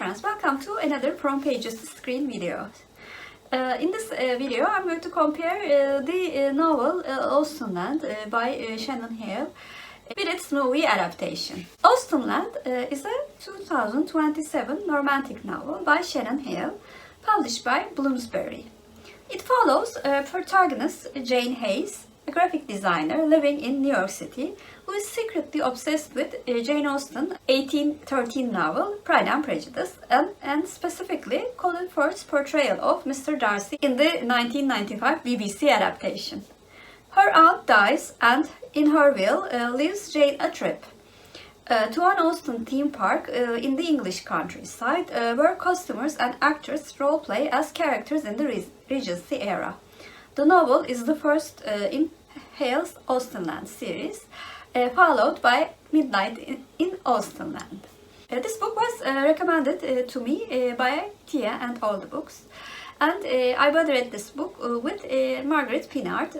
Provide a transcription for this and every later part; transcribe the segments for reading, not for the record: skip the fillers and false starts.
friends, welcome to another From Pages to Screen video. In this video I'm going to compare the novel Austenland by Shannon Hale with its movie adaptation. Austenland is a 2027 romantic novel by Shannon Hale, published by Bloomsbury. It follows protagonist Jane Hayes, a graphic designer living in New York City, who is secretly obsessed with Jane Austen's 1813 novel Pride and Prejudice, and specifically Colin Firth's portrayal of Mr. Darcy in the 1995 BBC adaptation. Her aunt dies and, in her will, leaves Jane a trip to an Austen theme park in the English countryside, where costumers and actors role-play as characters in the Regency era. The novel is the first in Hale's Austenland series, followed by Midnight in Austenland. This book was recommended to me by Tia and All the Books, and I read this book with Margaret, Pinard,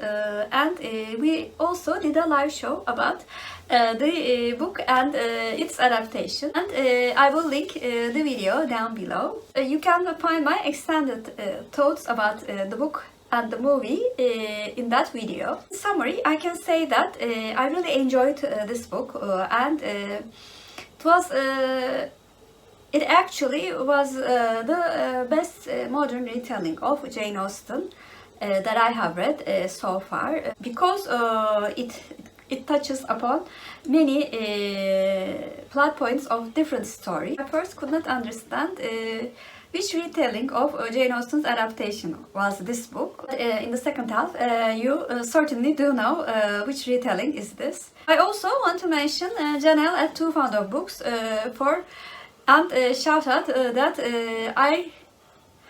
and we also did a live show about the book and its adaptation, and I will link the video down below. You can find my extended thoughts about the book and the movie in that video. In summary, I can say that I really enjoyed this book, and it actually was the best modern retelling of Jane Austen that I have read so far, because it touches upon many plot points of different stories. I first could not understand which retelling of Jane Austen's adaptation was this book. But, in the second half, you certainly do know which retelling is this. I also want to mention Janelle at Too Fond of Books and shout out that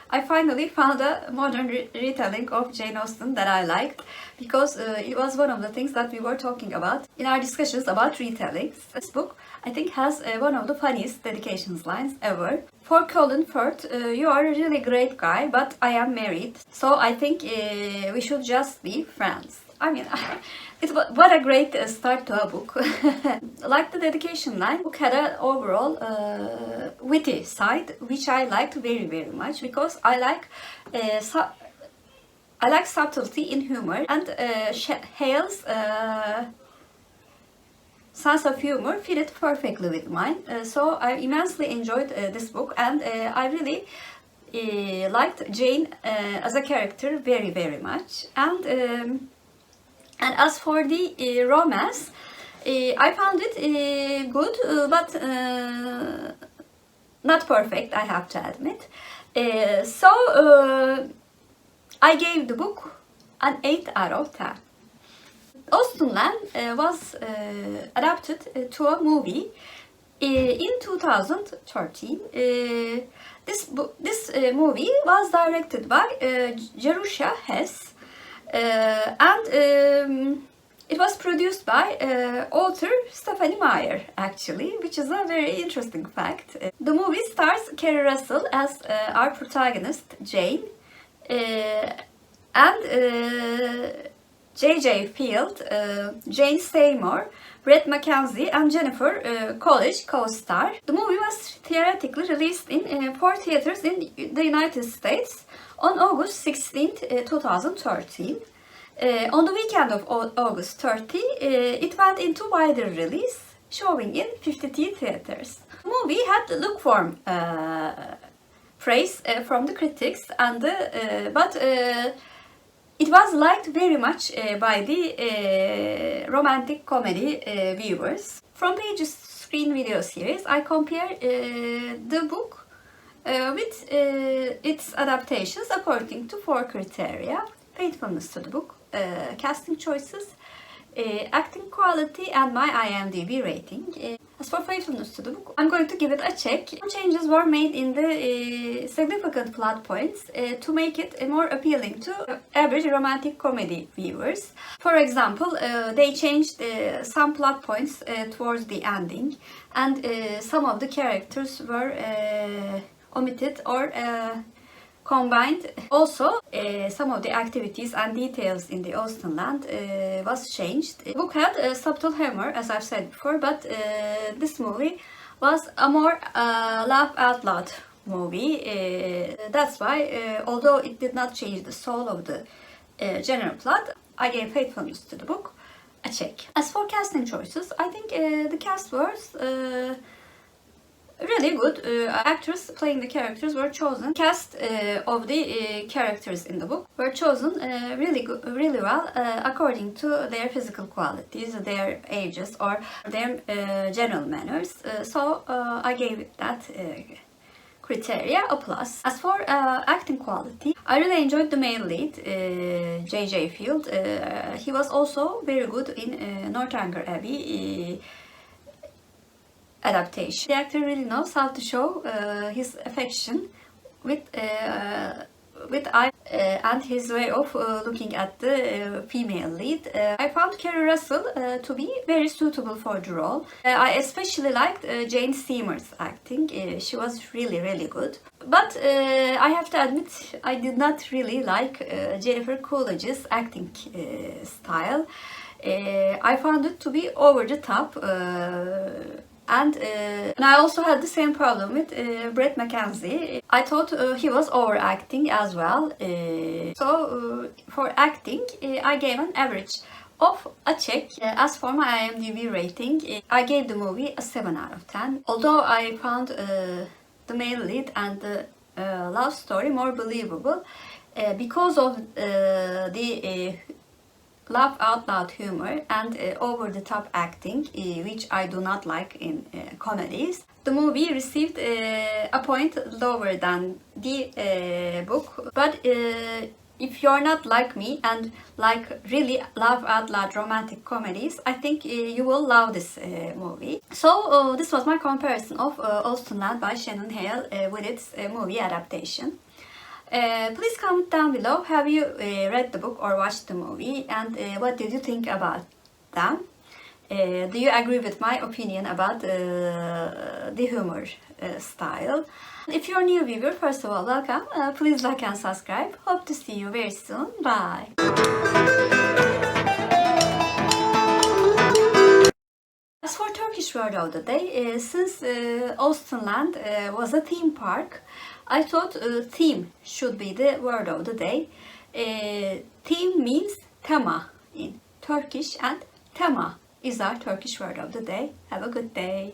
I finally found a modern retelling of Jane Austen that I liked, because it was one of the things that we were talking about in our discussions about retellings. This book, I think, has one of the funniest dedications lines ever. For Colin Firth, you are a really great guy, but I am married, so I think we should just be friends. I mean, what a great start to a book. Like the dedication line, the book had an overall witty side, which I liked very, very much, because I like subtlety in humor, and Hale's sense of humor fitted perfectly with mine. So I immensely enjoyed this book, and I really liked Jane as a character very, very much. And as for the romance, I found it good, but not perfect, I have to admit. So I gave the book an 8 out of 10. Austenland was adapted to a movie in 2013. This movie was directed by Jerusha Hess, and it was produced by author Stephanie Meyer, actually, which is a very interesting fact. The movie stars Kerry Russell as our protagonist Jane, and J.J. Field, Jane Seymour, Brett Mackenzie, and Jennifer Coolidge co-star. The movie was theatrically released in 4 theaters in the United States on August 16, 2013. On the weekend of August 30, it went into wider release, showing in 52 theaters. The movie had lukewarm praise from the critics, and but it was liked very much by the romantic comedy viewers. From Pages Screen video series, I compare the book with its adaptations according to 4 criteria: faithfulness to the book, casting choices, acting quality, and my IMDb rating. As for faithfulness to the book, I'm going to give it a check. Some changes were made in the significant plot points to make it more appealing to average romantic comedy viewers. For example, they changed some plot points towards the ending, and some of the characters were omitted or combined. Also, some of the activities and details in the Austenland was changed. The book had subtle humor, as I've said before, but this movie was a more laugh out loud movie. That's why, although it did not change the soul of the general plot, I gave faithfulness to the book a check. As for casting choices, I think the cast was really good. Actors playing the characters were chosen. Cast of the characters in the book were chosen really well according to their physical qualities, their ages, or their general manners. So I gave that criteria a plus. As for acting quality, I really enjoyed the male lead, J.J. Field. He was also very good in Northanger Abbey adaptation. The actor really knows how to show his affection with eye and his way of looking at the female lead. I found Kerry Russell to be very suitable for the role. I especially liked Jane Seymour's acting. She was really good. But I have to admit, I did not really like Jennifer Coolidge's acting style. I found it to be over the top. And I also had the same problem with Brett McKenzie. I thought he was overacting as well. So for acting, I gave an average of a check. As for my IMDb rating, I gave the movie a 7 out of 10. Although I found the male lead and the love story more believable because of the laugh out loud humor and over the top acting, which I do not like in comedies. The movie received a point lower than the book, but if you're not like me and like really laugh out loud romantic comedies, I think you will love this movie. So this was my comparison of Austenland by Shannon Hale with its movie adaptation. Please comment down below, have you read the book or watched the movie, and what did you think about them? Do you agree with my opinion about the humor style? If you're a new viewer, first of all, welcome. Please like and subscribe. Hope to see you very soon. Bye. As for Turkish word of the day, since Austenland was a theme park, I thought theme should be the word of the day. Theme means tema in Turkish, and tema is our Turkish word of the day. Have a good day.